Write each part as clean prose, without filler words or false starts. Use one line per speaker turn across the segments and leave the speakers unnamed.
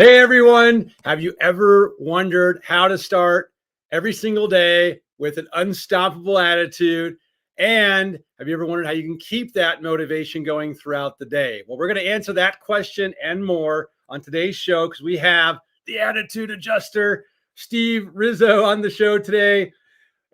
Hey everyone, have you ever wondered how to start every single day with an unstoppable attitude? And have you ever wondered how you can keep that motivation going throughout the day? Well, we're going to answer that question and more on today's show because we have the attitude adjuster, Steve Rizzo, on the show today.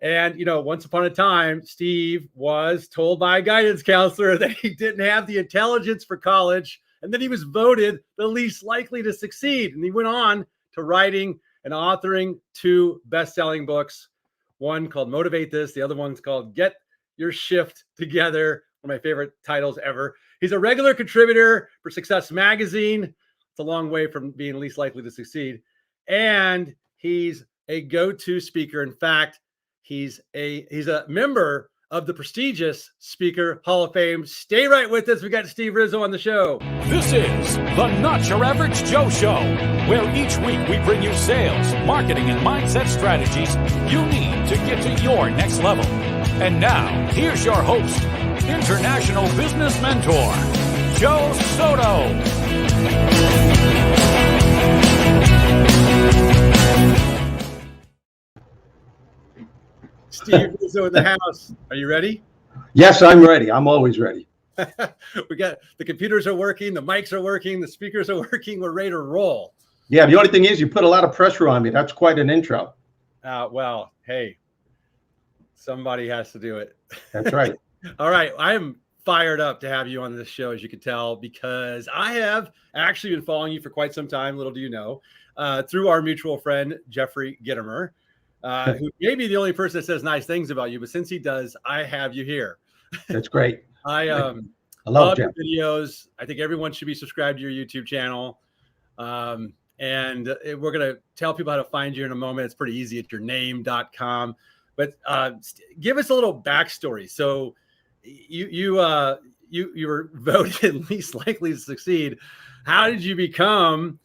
And, once upon a time, Steve was told by a guidance counselor that he didn't have the intelligence for college. And then he was voted the least likely to succeed. And he went on to writing and authoring 2 best-selling books, one called Motivate This. The other one's called Get Your Shift Together, one of my favorite titles ever. He's a regular contributor for Success Magazine. It's a long way from being least likely to succeed. And he's a go-to speaker. In fact, he's a member of the prestigious Speaker Hall of Fame. Stay right with us. We got Steve Rizzo on the show.
This is the Not Your Average Joe Show, where each week we bring you sales, marketing, and mindset strategies you need to get to your next level. And now, here's your host, international business mentor, Joe Soto.
Steve Rizzo in the house. Are you ready?
Yes, I'm ready. I'm always ready.
We got the computers are working, the mics are working, the speakers are working. We're ready to roll.
Yeah, the only thing is you put a lot of pressure on me. That's quite an intro.
Well, hey, somebody has to do it.
That's right.
All right. I am fired up to have you on this show, as you can tell, because I have actually been following you for quite some time, little do you know, through our mutual friend, Jeffrey Gitomer. Who may be the only person that says nice things about you, but since he does, I have you here.
That's great.
I love your videos. I think everyone should be subscribed to your YouTube channel. And we're going to tell people how to find you in a moment. It's pretty easy at yourname.com. But give us a little backstory. So you were voted least likely to succeed. How did you become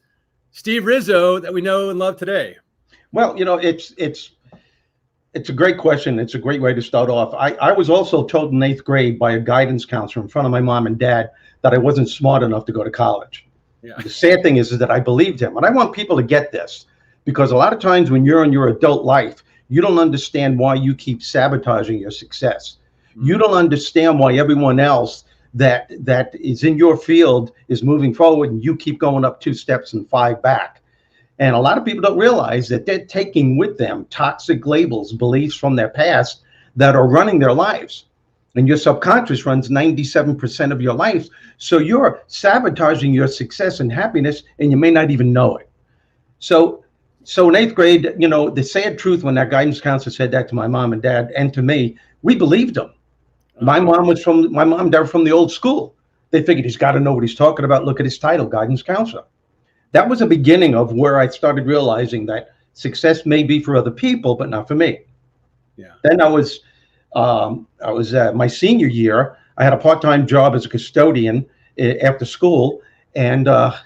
Steve Rizzo that we know and love today?
Well, it's a great question. It's a great way to start off. I was also told in 8th grade by a guidance counselor in front of my mom and dad that I wasn't smart enough to go to college. Yeah. The sad thing is that I believed him. And I want people to get this, because a lot of times when you're in your adult life, you don't understand why you keep sabotaging your success. Mm-hmm. You don't understand why everyone else that is in your field is moving forward and you keep going up 2 steps and 5 back. And a lot of people don't realize that they're taking with them toxic labels, beliefs from their past that are running their lives. And your subconscious runs 97% of your life. So you're sabotaging your success and happiness, and you may not even know it. So in 8th grade, the sad truth, when that guidance counselor said that to my mom and dad and to me, we believed them. My mom and dad were from the old school. They figured he's got to know what he's talking about. Look at his title, guidance counselor. That was a beginning of where I started realizing that success may be for other people, but not for me. Yeah. Then I was my senior year. I had a part-time job as a custodian after school, and I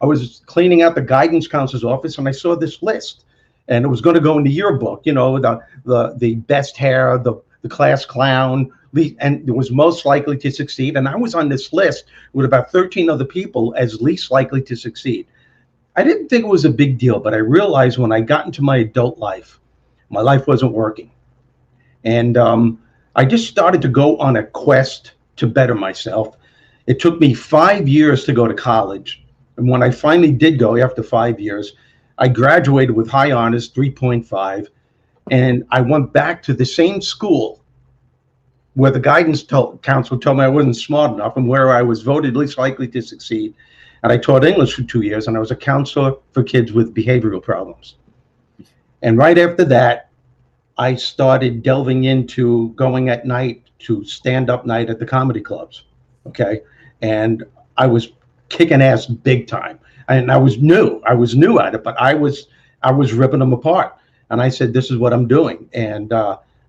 was cleaning out the guidance counselor's office, and I saw this list, and it was going to go in the yearbook. The best hair, the class clown, and it was most likely to succeed. And I was on this list with about 13 other people as least likely to succeed. I didn't think it was a big deal, but I realized when I got into my adult life, my life wasn't working. And I just started to go on a quest to better myself. It took me 5 years to go to college. And when I finally did go after 5 years, I graduated with high honors, 3.5. And I went back to the same school where the guidance counselor told me I wasn't smart enough and where I was voted least likely to succeed. And I taught English for 2 years, and I was a counselor for kids with behavioral problems. And right after that, I started delving into going at night to stand-up night at the comedy clubs, okay? And I was kicking ass big time. And I was new at it, but I was ripping them apart. And I said, this is what I'm doing. And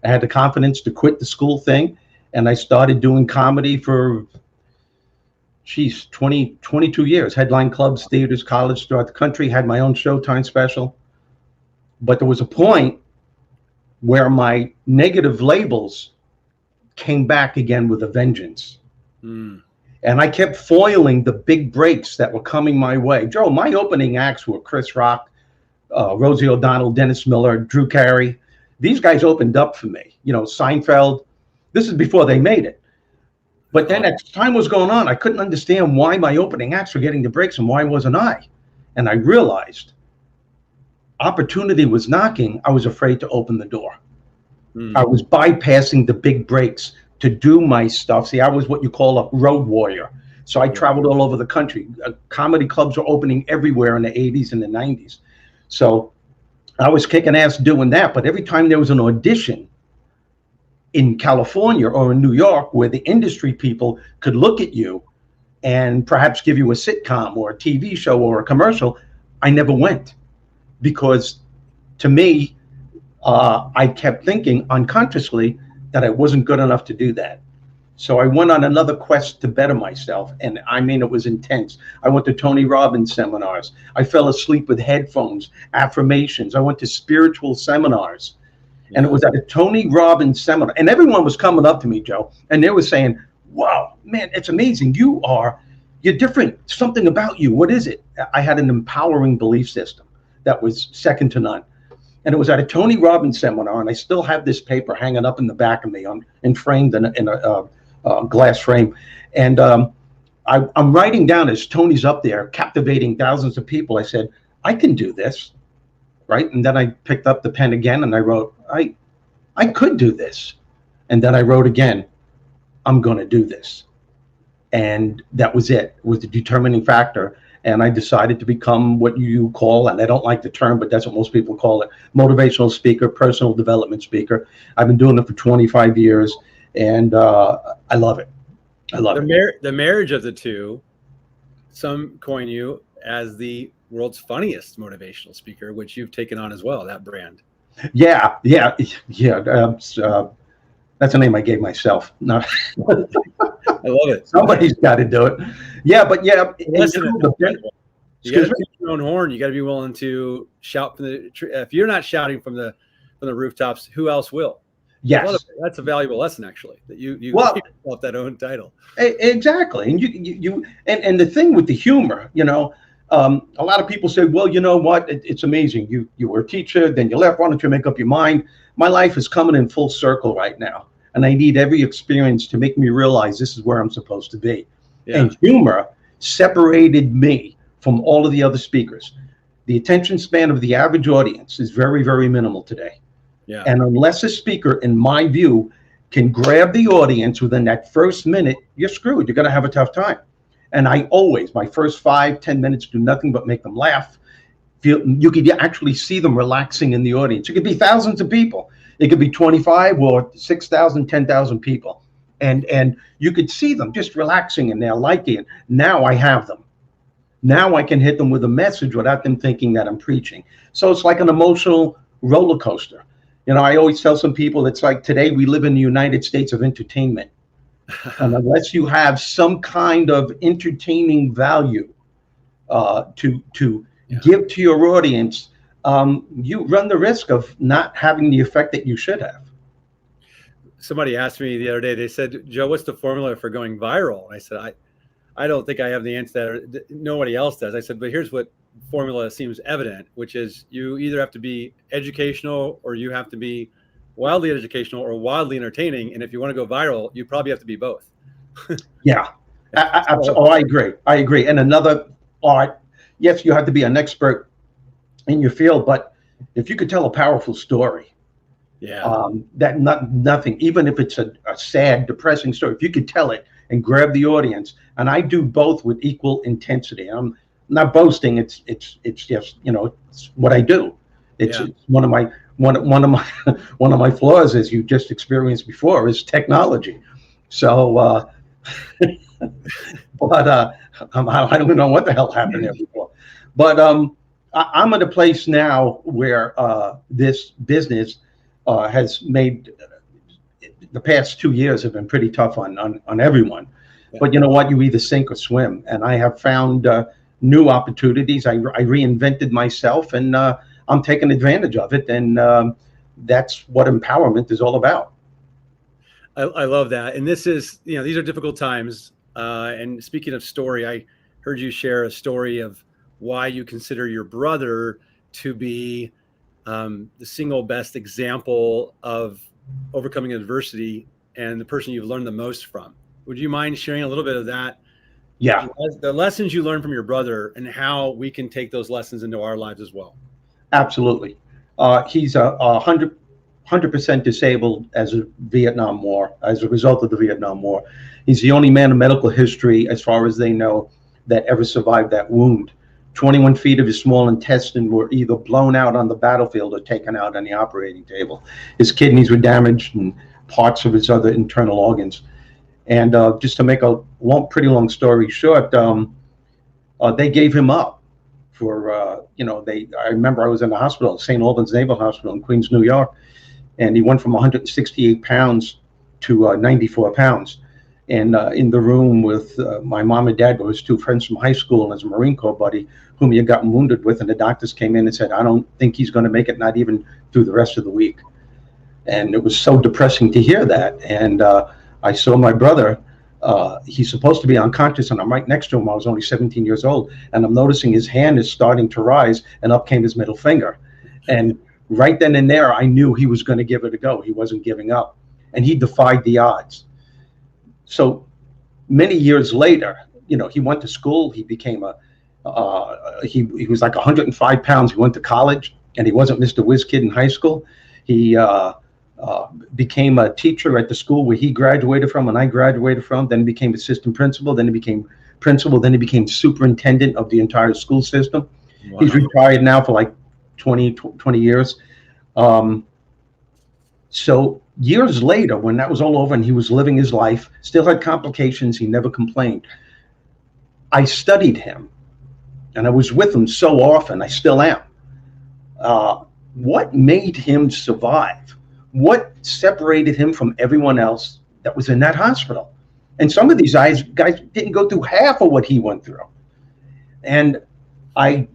I had the confidence to quit the school thing, and I started doing comedy for, 22 years. Headline clubs, theaters, colleges throughout the country, had my own Showtime special. But there was a point where my negative labels came back again with a vengeance. Mm. And I kept foiling the big breaks that were coming my way. Joe, my opening acts were Chris Rock, Rosie O'Donnell, Dennis Miller, Drew Carey. These guys opened up for me. You know, Seinfeld. This is before they made it. But then as time was going on, I couldn't understand why my opening acts were getting the breaks and why wasn't I? And I realized opportunity was knocking. I was afraid to open the door. I was bypassing the big breaks to do my stuff. See, I was what you call a road warrior. So I traveled all over the country. Comedy clubs were opening everywhere in the 80s and the 90s. So I was kicking ass doing that. But every time there was an audition in California or in New York where the industry people could look at you and perhaps give you a sitcom or a TV show or a commercial, I never went. Because to me, I kept thinking unconsciously that I wasn't good enough to do that. So I went on another quest to better myself. And I mean, it was intense. I went to Tony Robbins seminars. I fell asleep with headphones, affirmations. I went to spiritual seminars. And it was at a Tony Robbins seminar. And everyone was coming up to me, Joe, and they were saying, wow, man, it's amazing. You're different. Something about you. What is it? I had an empowering belief system that was second to none. And it was at a Tony Robbins seminar, and I still have this paper hanging up in the back of me, and framed in a glass frame. And I'm writing down as Tony's up there, captivating thousands of people. I said, I can do this, right? And then I picked up the pen again, and I wrote, I could do this. And then I wrote again, I'm going to do this. And that was it. It was the determining factor. And I decided to become what you call, and I don't like the term, but that's what most people call it, motivational speaker, personal development speaker. I've been doing it for 25 years, and I love it. I love it.
The marriage of the two, some coin you as the world's funniest motivational speaker, which you've taken on as well, that brand.
Yeah. That's a name I gave myself. No.
I love it.
Somebody's got to do it. Yeah, but yeah.
You got to get your own horn. You got to be willing to shout from the. If you're not shouting from the rooftops, who else will?
Yes,
that's a valuable lesson, actually. That you give yourself that own title.
Exactly, and you and the thing with the humor, you know, a lot of people say, well, you know what? It's amazing. You were a teacher, then you left. Why don't you make up your mind? My life is coming in full circle right now. And I need every experience to make me realize this is where I'm supposed to be. Yeah. And humor separated me from all of the other speakers. The attention span of the average audience is very, very minimal today. Yeah. And unless a speaker, in my view, can grab the audience within that first minute, you're screwed. You're going to have a tough time. And I always, my first 5-10 minutes, do nothing but make them laugh. You could actually see them relaxing in the audience. It could be thousands of people. It could be 25 or 6,000, 10,000 people. And you could see them just relaxing and they're liking it. Now I have them. Now I can hit them with a message without them thinking that I'm preaching. So it's like an emotional roller coaster. You know, I always tell some people, it's like today we live in the United States of entertainment. And unless you have some kind of entertaining value to give to your audience, you run the risk of not having the effect that you should have.
Somebody asked me the other day, they said, Joe, what's the formula for going viral? And I said, I don't think I have the answer to that. Nobody else does. I said, but here's what formula seems evident, which is you either have to be educational or you have to be wildly educational or wildly entertaining. And if you want to go viral, you probably have to be both.
Yeah. I agree. And another art, yes, you have to be an expert in your field, but if you could tell a powerful story, nothing, even if it's a sad, depressing story, if you could tell it and grab the audience, and I do both with equal intensity. I'm not boasting. It's just, you know, it's what I do. It's one of my flaws, as you just experienced before, is technology. So, but I don't know what the hell happened there before. But I'm at a place now where this business has made the past 2 years have been pretty tough on everyone. Yeah. But you know what? You either sink or swim. And I have found new opportunities. I reinvented myself, and I'm taking advantage of it. And that's what empowerment is all about.
I love that. And this is, you know, these are difficult times. And speaking of story, I heard you share a story of why you consider your brother to be the single best example of overcoming adversity and the person you've learned the most from. Would you mind sharing a little bit of that?
Yeah,
The lessons you learned from your brother and how we can take those lessons into our lives as well.
absolutely. He's 100% disabled as a Vietnam War, as a result of the Vietnam War. He's the only man in medical history, as far as they know, that ever survived that wound. 21 feet of his small intestine were either blown out on the battlefield or taken out on the operating table. His kidneys were damaged and parts of his other internal organs. And just to make a pretty long story short, they gave him up for, I remember I was in the hospital, St. Albans Naval Hospital in Queens, New York, and he went from 168 pounds to 94 pounds. And in the room with my mom and dad were his two friends from high school and his Marine Corps buddy, whom he had gotten wounded with, and the doctors came in and said, I don't think he's going to make it, not even through the rest of the week. And it was so depressing to hear that. And I saw my brother, he's supposed to be unconscious, and I'm right next to him. I was only 17 years old, and I'm noticing his hand is starting to rise, and up came his middle finger. And right then and there, I knew he was going to give it a go. He wasn't giving up, and he defied the odds. So many years later, he went to school. He became he was like 105 pounds. He went to college, and he wasn't Mr. Whiz Kid in high school. He became a teacher at the school where he graduated from and I graduated from, then became assistant principal, then he became principal, then he became superintendent of the entire school system. Wow. He's retired now for like 20 years. So years later, when that was all over and he was living his life, still had complications, he never complained, I studied him and I was with him so often, I still am. What made him survive? What separated him from everyone else that was in that hospital? And some of these guys didn't go through half of what he went through. And I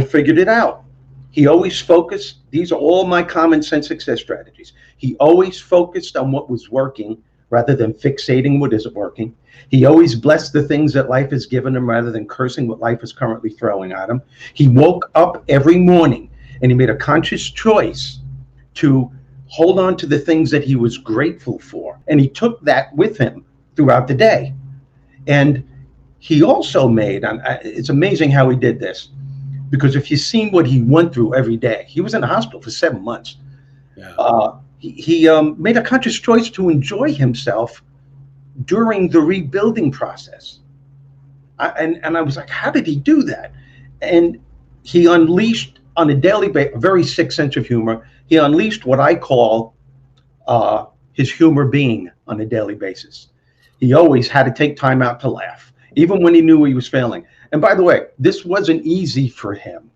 figured it out. He always focused. These are all my common sense success strategies. He always focused on what was working rather than fixating what isn't working. He always blessed the things that life has given him rather than cursing what life is currently throwing at him. He woke up every morning and he made a conscious choice to hold on to the things that he was grateful for. And he took that with him throughout the day. And he also made, it's amazing how he did this, because if you've seen what he went through every day, he was in the hospital for 7 months. Yeah. He made a conscious choice to enjoy himself during the rebuilding process. And I was like, how did he do that? And he unleashed on a daily basis, a very sick sense of humor. He unleashed what I call his humor being on a daily basis. He always had to take time out to laugh, even when he knew he was failing. And by the way, this wasn't easy for him.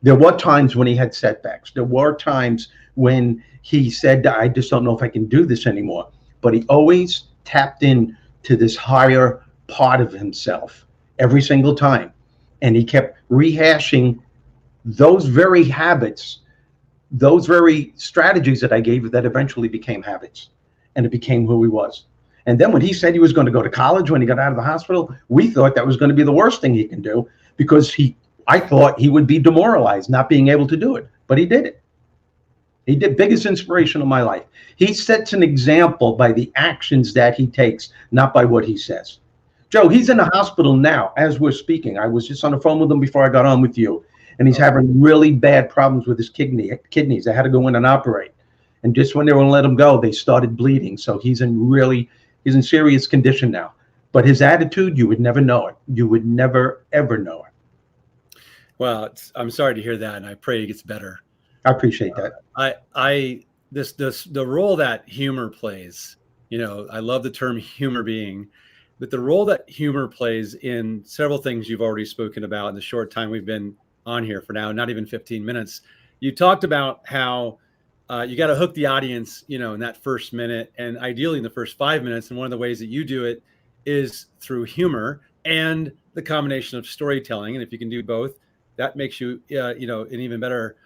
There were times when he had setbacks. There were times when he said, I just don't know if I can do this anymore. But he always tapped in to this higher part of himself every single time. And he kept rehashing those very habits, those very strategies that I gave that eventually became habits. And it became who he was. And then when he said he was going to go to college when he got out of the hospital, we thought that was going to be the worst thing he can do, because I thought he would be demoralized not being able to do it. But he did it. He did. Biggest inspiration of my life. He sets an example by the actions that he takes, not by what he says. Joe, he's in the hospital now as we're speaking. I was just on the phone with him before I got on with you. And he's having really bad problems with his kidneys. They had to go in and operate. And just when they were going to let him go, they started bleeding. So he's in serious condition now. But his attitude, you would never know it. You would never, ever know it.
Well, I'm sorry to hear that, and I pray he gets better.
I appreciate that.
The role that humor plays, I love the term humor being, but the role that humor plays in several things you've already spoken about in the short time we've been on here for now, not even 15 minutes. You talked about how you got to hook the audience, in that first minute, and ideally in the first 5 minutes. And one of the ways that you do it is through humor and the combination of storytelling. And if you can do both, that makes you, an even better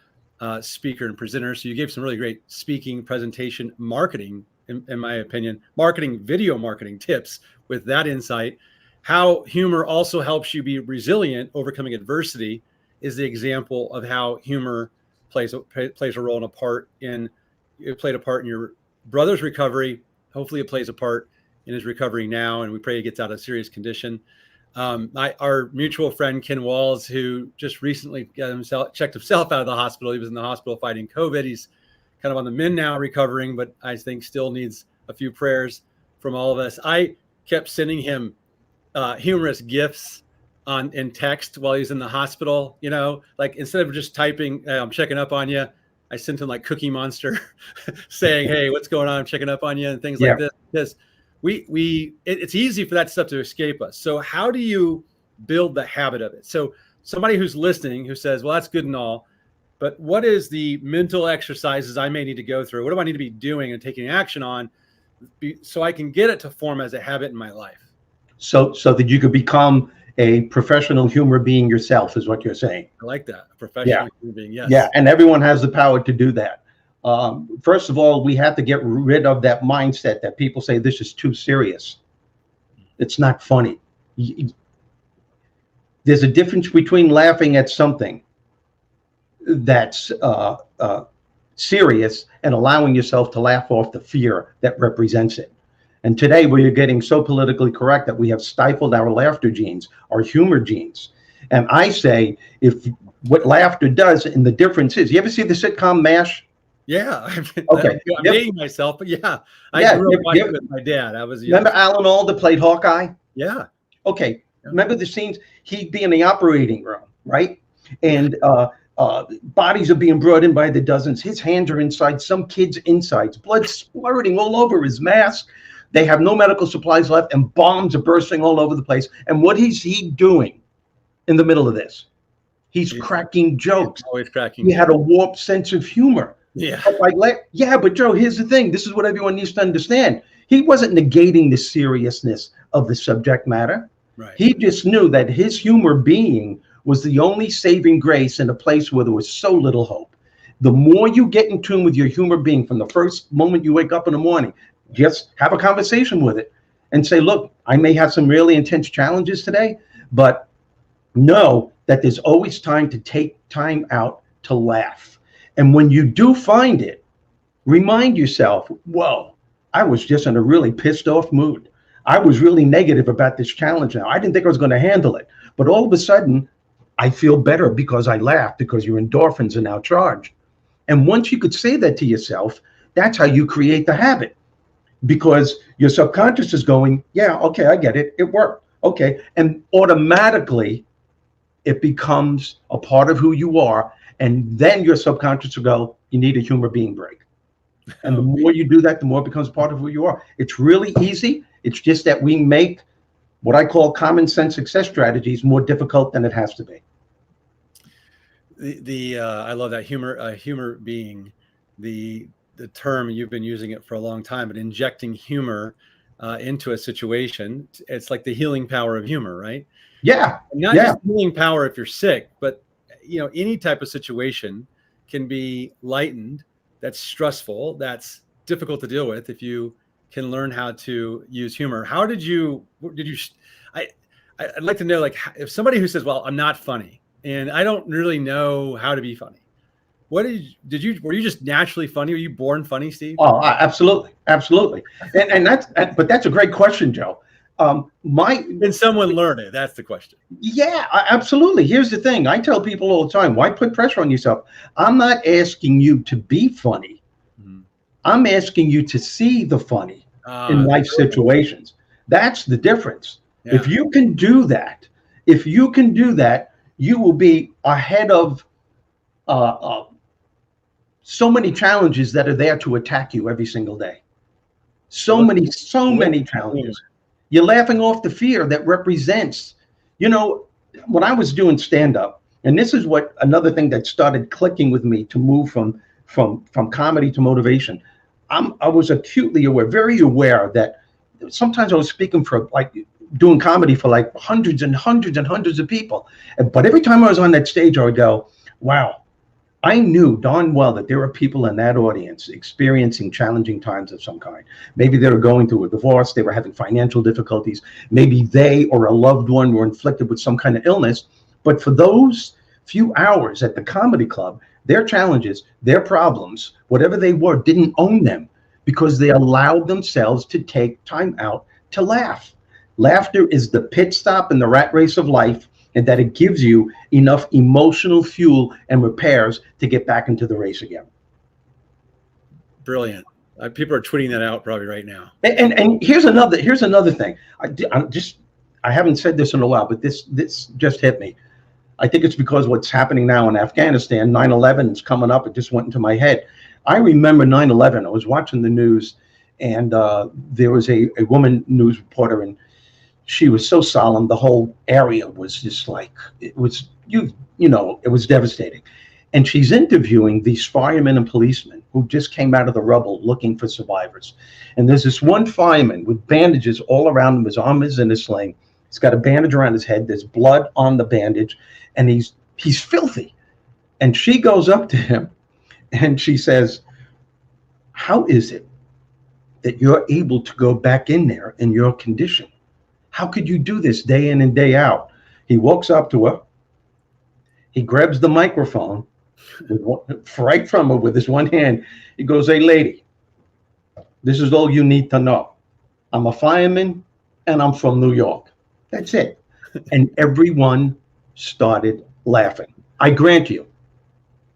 speaker and presenter. So you gave some really great speaking, presentation, marketing in my opinion, video marketing tips with that insight. How humor also helps you be resilient, overcoming adversity, is the example of how humor plays a role and it played a part in your brother's recovery. Hopefully it plays a part in his recovery now, and we pray he gets out of serious condition. Our mutual friend, Ken Walls, who just recently checked himself out of the hospital. He was in the hospital fighting COVID. He's kind of on the mend now, recovering, but I think still needs a few prayers from all of us. I kept sending him humorous gifts in text while he's in the hospital. Like instead of just typing, I'm checking up on you, I sent him like Cookie Monster saying, hey, what's going on? I'm checking up on you, and things like this. Because it's easy for that stuff to escape us. So how do you build the habit of it? So somebody who's listening who says, well, that's good and all, but what is the mental exercises I may need to go through? What do I need to be doing and taking action on so I can get it to form as a habit in my life?
So that you could become a professional humor being yourself, is what you're saying.
I like that. A professional human being, yes.
Yeah, and everyone has the power to do that. First of all, we have to get rid of that mindset that people say this is too serious. It's not funny. There's a difference between laughing at something that's serious and allowing yourself to laugh off the fear that represents it. And today we're getting so politically correct that we have stifled our laughter genes, our humor genes. And I say, what laughter does, and the difference is, you ever see the sitcom MASH?
Yeah.
Okay.
I'm dating myself, but I grew up watching with my dad.
Remember Alan Alda played Hawkeye?
Yeah.
Okay. Yeah. Remember the scenes? He'd be in the operating room, right? And bodies are being brought in by the dozens. His hands are inside some kid's insides, blood splurting all over his mask. They have no medical supplies left, and bombs are bursting all over the place. And what is he doing in the middle of this? He's cracking jokes.
He's always cracking.
He had a warped sense of humor.
Yeah.
But Joe, here's the thing. This is what everyone needs to understand. He wasn't negating the seriousness of the subject matter.
Right.
He just knew that his humor being was the only saving grace in a place where there was so little hope. The more you get in tune with your humor being from the first moment you wake up in the morning, just have a conversation with it and say, look, I may have some really intense challenges today, but know that there's always time to take time out to laugh. And when you do find it, remind yourself, whoa, I was just in a really pissed off mood. I was really negative about this challenge now. I didn't think I was going to handle it. But all of a sudden, I feel better because I laughed, because your endorphins are now charged. And once you could say that to yourself, that's how you create the habit. Because your subconscious is going, yeah, okay, I get it. It worked. Okay. And automatically, it becomes a part of who you are. And then your subconscious will go, you need a humor being break. And the more you do that, the more it becomes part of who you are. It's really easy. It's just that we make what I call common sense success strategies more difficult than it has to be.
I love that humor being the term. You've been using it for a long time, but injecting humor into a situation, it's like the healing power of humor, right?
Yeah.
Not just healing power if you're sick, but any type of situation can be lightened. That's stressful. That's difficult to deal with if you can learn how to use humor. How did you? I'd like to know, like, if somebody who says, "Well, I'm not funny, and I don't really know how to be funny." Were you just naturally funny? Were you born funny, Steve?
Oh, absolutely. And that's a great question, Joe.
Can someone learn it? That's the question.
Yeah, absolutely. Here's the thing. I tell people all the time, why put pressure on yourself? I'm not asking you to be funny. Mm-hmm. I'm asking you to see the funny in life situations. That's the difference. Yeah. If you can do that, you will be ahead of so many challenges that are there to attack you every single day. So many challenges. You're laughing off the fear that represents, when I was doing stand-up, and this is another thing that started clicking with me to move from comedy to motivation. I was acutely aware, very aware that sometimes I was speaking for doing comedy for like hundreds and hundreds and hundreds of people. But every time I was on that stage, I would go, wow, I knew darn well that there were people in that audience experiencing challenging times of some kind. Maybe they were going through a divorce, they were having financial difficulties, maybe they or a loved one were inflicted with some kind of illness. But for those few hours at the comedy club, their challenges, their problems, whatever they were, didn't own them because they allowed themselves to take time out to laugh. Laughter is the pit stop in the rat race of life, and that it gives you enough emotional fuel and repairs to get back into the race again.
Brilliant. People are tweeting that out probably right now.
And here's another thing. I haven't said this in a while, but this just hit me. I think it's because what's happening now in Afghanistan, 9/11 is coming up. It just went into my head. I remember 9/11. I was watching the news, and there was a woman news reporter, and she was so solemn. The whole area was just like, it was, it was devastating. And she's interviewing these firemen and policemen who just came out of the rubble looking for survivors. And there's this one fireman with bandages all around him. His arm is in a sling. He's got a bandage around his head. There's blood on the bandage, and he's filthy. And she goes up to him and she says, "How is it that you're able to go back in there in your condition? How could you do this day in and day out?" He walks up to her. He grabs the microphone right from her with his one hand. He goes, "Hey, lady, this is all you need to know. I'm a fireman and I'm from New York." That's it. And everyone started laughing. I grant you,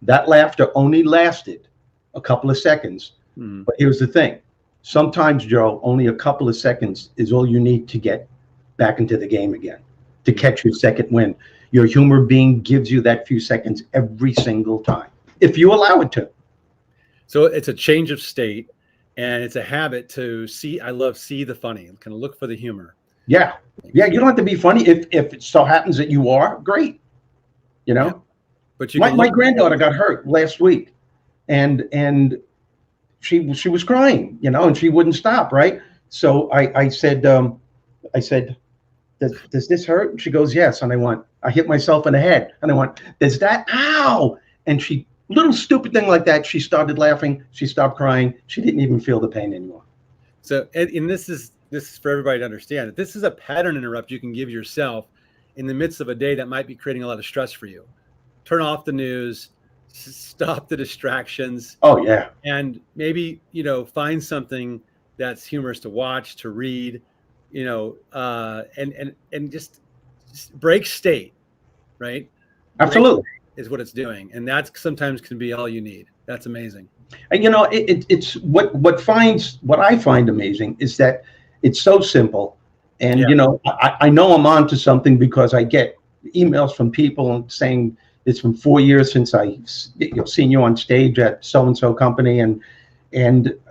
that laughter only lasted a couple of seconds. But here's the thing. Sometimes, Joe, only a couple of seconds is all you need to get back into the game again, to catch your second wind. Your humor being gives you that few seconds every single time, if you allow it to.
So it's a change of state, and it's a habit to see. I love see the funny, kind of look for the humor.
Yeah. You don't have to be funny. If it so happens that you are, great. Yeah. But my granddaughter got hurt last week, and she was crying, and she wouldn't stop. Right. So I said, does this hurt? And she goes, yes. And I hit myself in the head. And I went, does that? Ow. And little stupid thing like that. She started laughing. She stopped crying. She didn't even feel the pain anymore.
So, and this is for everybody to understand that this is a pattern interrupt you can give yourself in the midst of a day that might be creating a lot of stress for you. Turn off the news, stop the distractions.
Oh yeah.
And maybe, find something that's humorous to watch, to read, and just break state, right?
Absolutely.
Is what it's doing. And that sometimes can be all you need. That's amazing.
And it's what I find amazing is that it's so simple. And I know I'm on to something because I get emails from people saying it's been 4 years since I seen you on stage at so-and-so company, and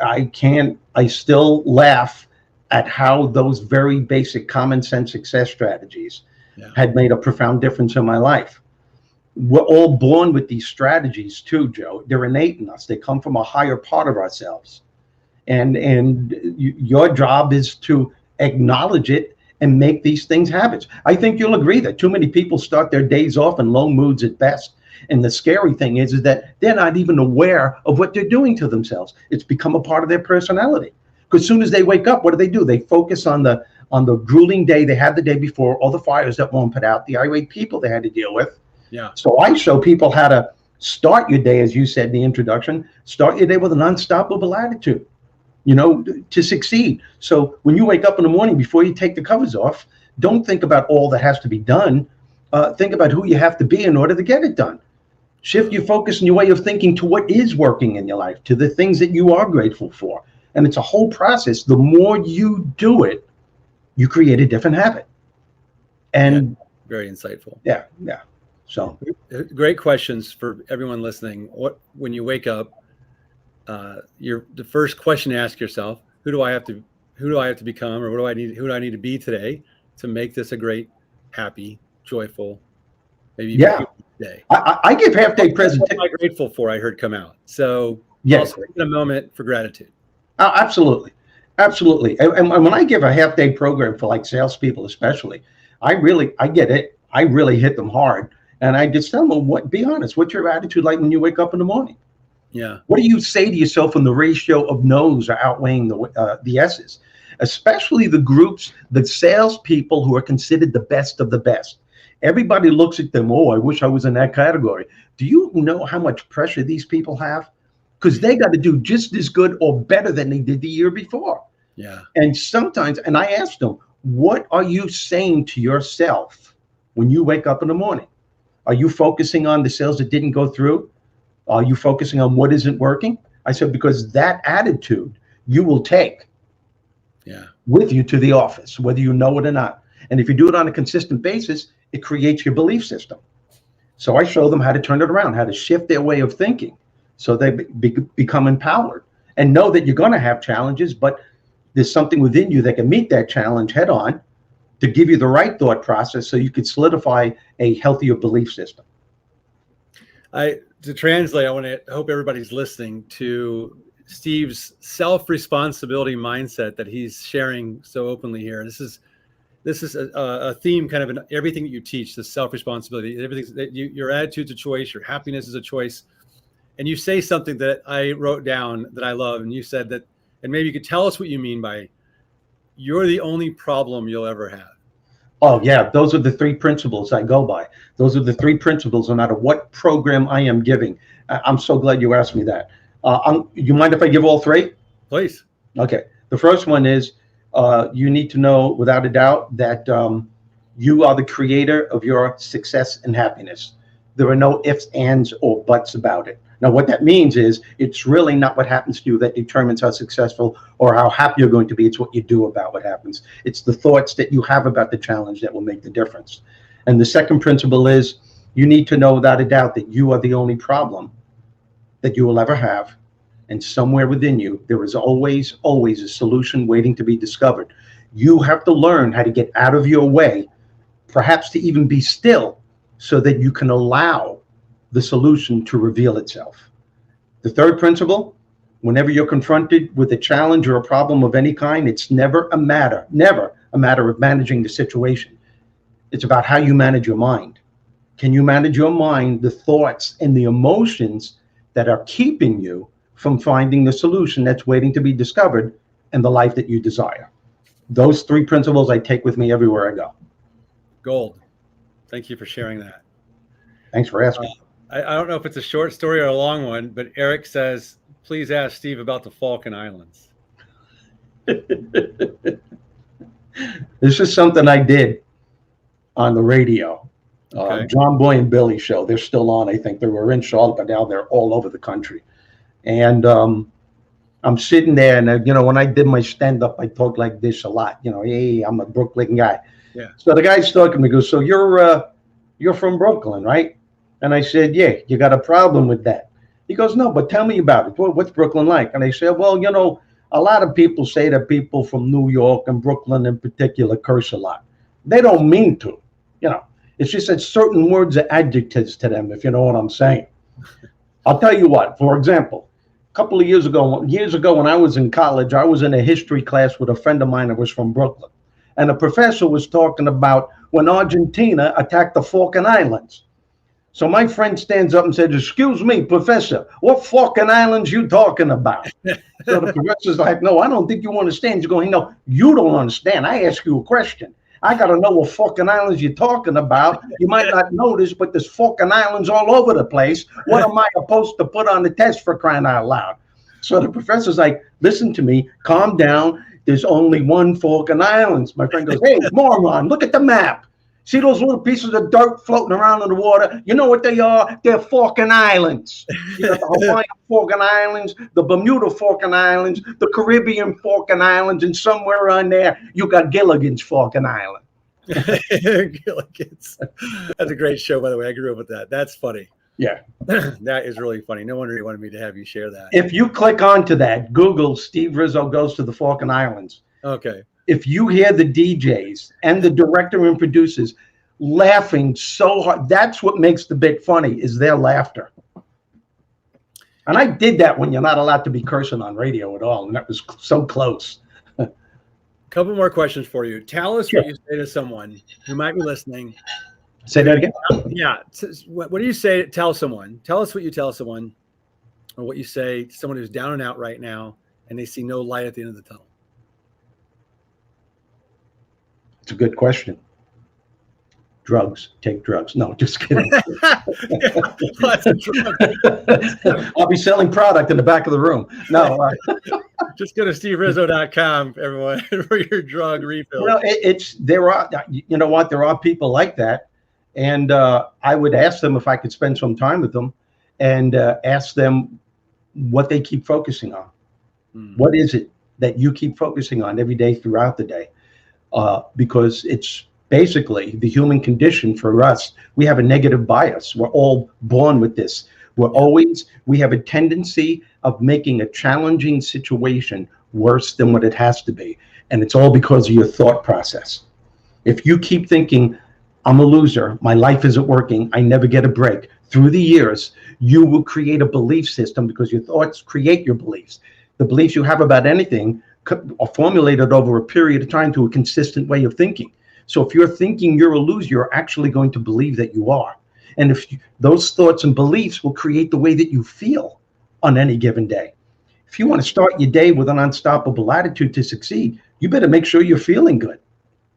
I still laugh at how those very basic common sense success strategies had made a profound difference in my life. We're all born with these strategies too, Joe. They're innate in us. They come from a higher part of ourselves. And your job is to acknowledge it and make these things habits. I think you'll agree that too many people start their days off in low moods at best. And the scary thing is that they're not even aware of what they're doing to themselves. It's become a part of their personality. Because as soon as they wake up, what do? They focus on the grueling day they had the day before, all the fires that won't put out, the irate people they had to deal with. Yeah. So I show people how to start your day, as you said in the introduction, start your day with an unstoppable attitude, to succeed. So when you wake up in the morning, before you take the covers off, don't think about all that has to be done. Think about who you have to be in order to get it done. Shift your focus and your way of thinking to what is working in your life, to the things that you are grateful for. And it's a whole process. The more you do it, you create a different habit. And
very insightful.
Yeah. So
great questions for everyone listening. When you wake up, the first question to ask yourself, who do I have to become, or who do I need to be today to make this a great, happy, joyful, maybe day?
I give half-day presentations.
What am I grateful for? I heard come out. So also take a moment for gratitude.
Absolutely. And when I give a half-day program for like salespeople, especially, I get it. I really hit them hard. And I just tell them, well, be honest, what's your attitude like when you wake up in the morning?
Yeah.
What do you say to yourself when the ratio of no's are outweighing the yeses? Especially the groups, the salespeople who are considered the best of the best. Everybody looks at them, oh, I wish I was in that category. Do you know how much pressure these people have? Because they got to do just as good or better than they did the year before.
Yeah.
And sometimes, and I asked them, what are you saying to yourself when you wake up in the morning? Are you focusing on the sales that didn't go through? Are you focusing on what isn't working? I said, because that attitude you will take with you to the office, whether you know it or not. And if you do it on a consistent basis, it creates your belief system. So I show them how to turn it around, how to shift their way of thinking so they become empowered and know that you're going to have challenges, but there's something within you that can meet that challenge head on to give you the right thought process so you could solidify a healthier belief system.
To translate, I hope everybody's listening to Steve's self-responsibility mindset that he's sharing so openly here. This is a theme kind of in everything that you teach, the self-responsibility, everything that your attitude's a choice, your happiness is a choice. And you say something that I wrote down that I love. And you said that, and maybe you could tell us what you mean by, you're the only problem you'll ever have.
Oh, yeah. Those are the three principles I go by. Those are the three principles, no matter what program I am giving. I'm so glad you asked me that. You mind if I give all three?
Please.
Okay. The first one is you need to know without a doubt that you are the creator of your success and happiness. There are no ifs, ands, or buts about it. Now, what that means is it's really not what happens to you that determines how successful or how happy you're going to be. It's what you do about what happens. It's the thoughts that you have about the challenge that will make the difference. And the second principle is you need to know without a doubt that you are the only problem that you will ever have. And somewhere within you, there is always, always a solution waiting to be discovered. You have to learn how to get out of your way, perhaps to even be still, so that you can allow the solution to reveal itself. The third principle, whenever you're confronted with a challenge or a problem of any kind, it's never a matter of managing the situation. It's about how you manage your mind. Can you manage your mind, the thoughts and the emotions that are keeping you from finding the solution that's waiting to be discovered and the life that you desire? Those three principles I take with me everywhere I go.
Gold. Thank you for sharing that.
Thanks for asking.
I don't know if it's a short story or a long one, but Eric says, please ask Steve about the Falkland Islands.
This is something I did on the radio.
Okay.
John Boy and Billy show. They're still on, I think. They were in Charlotte, but now they're all over the country. And I'm sitting there, and when I did my stand-up, I talk like this a lot. Hey, I'm a Brooklyn guy.
Yeah.
So the guy's talking to me, goes, so you're from Brooklyn, right? And I said, yeah. You got a problem with that? He goes, no, but tell me about it. What's Brooklyn like? And I said, well, a lot of people say that people from New York and Brooklyn in particular curse a lot. They don't mean to, It's just that certain words are adjectives to them, if you know what I'm saying. I'll tell you what, for example, a couple of years ago when I was in college, I was in a history class with a friend of mine that was from Brooklyn. And the professor was talking about when Argentina attacked the Falkland Islands. So my friend stands up and says, excuse me, professor, what Falkland Islands you talking about? So the professor's like, no, I don't think you understand. He's going, no, you don't understand. I ask you a question. I got to know what Falkland Islands you're talking about. You might not notice, but there's Falkland Islands all over the place. What am I supposed to put on the test, for crying out loud? So the professor's like, listen to me, calm down. There's only one Falkland Islands. My friend goes, hey, moron, look at the map. See those little pieces of dirt floating around in the water? You know what they are? They're Falkland Islands. You got the Hawaiian Falkland Islands, the Bermuda Falkland Islands, the Caribbean Falkland Islands, and somewhere on there, you got Gilligan's Falkland Island.
Gilligan's. That's a great show, by the way. I grew up with that. That's funny.
Yeah.
That is really funny. No wonder he wanted me to have you share that.
If you click onto that, Google Steve Rizzo goes to the Falkland Islands.
Okay. If
you hear the DJs and the director and producers laughing so hard, that's what makes the bit funny, is their laughter. And I did that when you're not allowed to be cursing on radio at all, and that was so close.
Couple more questions for you. Tell us what you say to someone who might be listening
Say that again.
Yeah. What do you say? Tell someone. Tell us what you tell someone, or what you say to someone who's down and out right now, and they see no light at the end of the tunnel.
It's a good question. Drugs. Take drugs. No, just kidding. I'll be selling product in the back of the room. No.
Just go to steverizzo.com, everyone, for your drug refill.
Well, there are people like that. And I would ask them if I could spend some time with them and ask them what they keep focusing on. What is it that you keep focusing on every day throughout the day? Because it's basically the human condition for us. We have a negative bias. We're all born with this. We have a tendency of making a challenging situation worse than what it has to be. And it's all because of your thought process. If you keep thinking, I'm a loser, my life isn't working, I never get a break, through the years, you will create a belief system because your thoughts create your beliefs. The beliefs you have about anything are formulated over a period of time to a consistent way of thinking. So if you're thinking you're a loser, you're actually going to believe that you are. And those thoughts and beliefs will create the way that you feel on any given day. If you want to start your day with an unstoppable attitude to succeed, you better make sure you're feeling good.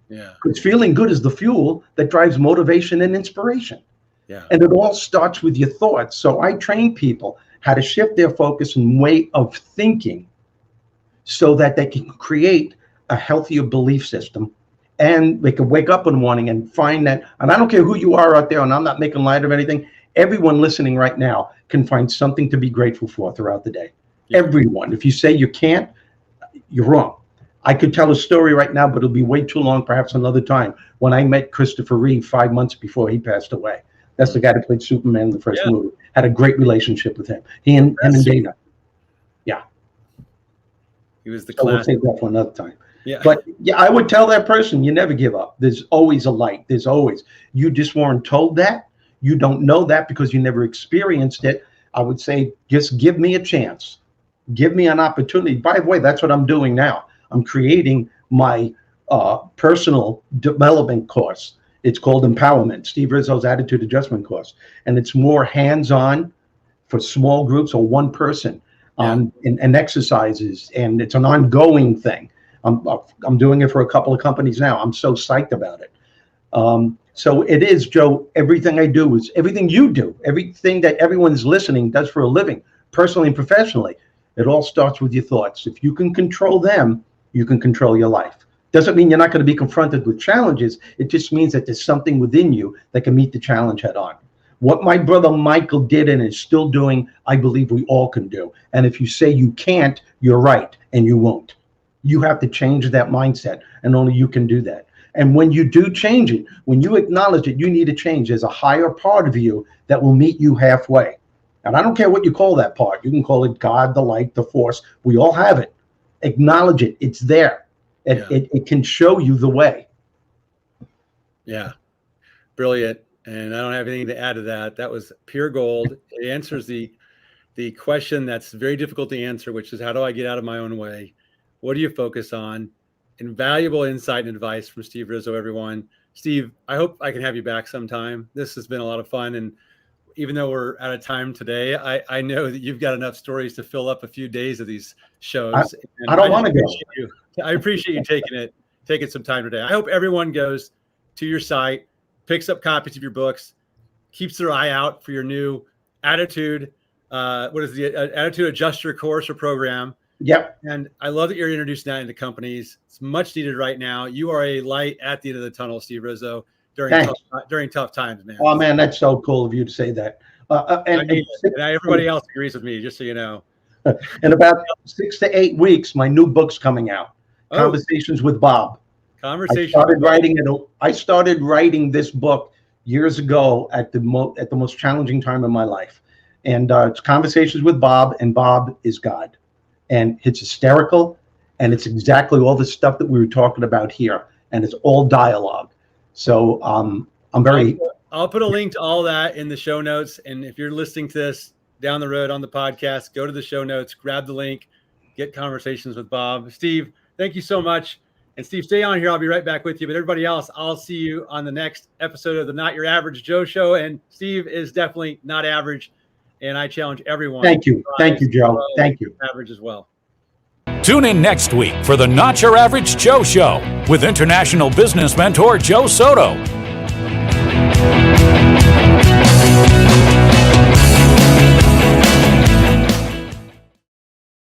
Yeah.
Because feeling good is the fuel that drives motivation and inspiration.
Yeah.
And it all starts with your thoughts. So I train people how to shift their focus and way of thinking so that they can create a healthier belief system. And they can wake up in the morning and find that, and I don't care who you are out there, and I'm not making light of anything, everyone listening right now can find something to be grateful for throughout the day. Yeah. Everyone. If you say you can't, you're wrong. I could tell a story right now, but it'll be way too long, perhaps another time, when I met Christopher Reeve 5 months before he passed away. That's the guy that played Superman in the first movie. Had a great relationship with him. He and Dana. Yeah.
He was the
class. So we'll take that for another time.
Yeah.
But yeah, I would tell that person, you never give up. There's always a light. There's always. You just weren't told that. You don't know that because you never experienced it. I would say, just give me a chance. Give me an opportunity. By the way, that's what I'm doing now. I'm creating my personal development course. It's called Empowerment, Steve Rizzo's Attitude Adjustment course. And it's more hands-on for small groups or one person and exercises. And it's an ongoing thing. I'm doing it for a couple of companies now. I'm so psyched about it. So it is, Joe, everything I do is everything you do, everything that everyone's listening does for a living, personally and professionally. It all starts with your thoughts. If you can control them, you can control your life. Doesn't mean you're not going to be confronted with challenges. It just means that there's something within you that can meet the challenge head on. What my brother Michael did and is still doing, I believe we all can do. And if you say you can't, you're right, and you won't. You have to change that mindset, and only you can do that. And when you do change it, when you acknowledge it, you need to change. There's a higher part of you that will meet you halfway. And I don't care what you call that part. You can call it God, the light, the force. We all have it. Acknowledge it. It's there. It can show you the way.
Yeah. Brilliant. And I don't have anything to add to that. That was pure gold. It answers the question that's very difficult to answer, which is, how do I get out of my own way? What do you focus on? Invaluable insight and advice from Steve Rizzo, everyone. Steve, I hope I can have you back sometime. This has been a lot of fun. And even though we're out of time today, I know that you've got enough stories to fill up a few days of these shows.
I don't want to go.
I appreciate you taking some time today. I hope everyone goes to your site, picks up copies of your books, keeps their eye out for your new attitude. What is the attitude adjuster course or program?
Yep.
And I love that you're introducing that into companies. It's much needed right now. You are a light at the end of the tunnel, Steve Rizzo, during tough times, man.
Oh, man, that's so cool of you to say that.
And everybody else agrees with me, just so you know.
In about 6 to 8 weeks, my new book's coming out. Conversations with Bob. I started writing this book years ago at the most challenging time in my life. And it's Conversations with Bob, and Bob is God. And it's hysterical, and it's exactly all the stuff that we were talking about here, and it's all dialogue. So I'm very.
I'll put a link to all that in the show notes, and if you're listening to this down the road on the podcast, go to the show notes, grab the link, get Conversations with Bob. Steve, thank you so much, And Steve, stay on here. I'll be right back with you. But everybody else, I'll see you on the next episode of the Not Your Average Joe Show. And Steve is definitely not average. And I challenge everyone.
Thank you. Thank you, Joe. Thank you.
Average as well.
Tune in next week for the Not Your Average Joe Show with international business mentor Joe Soto.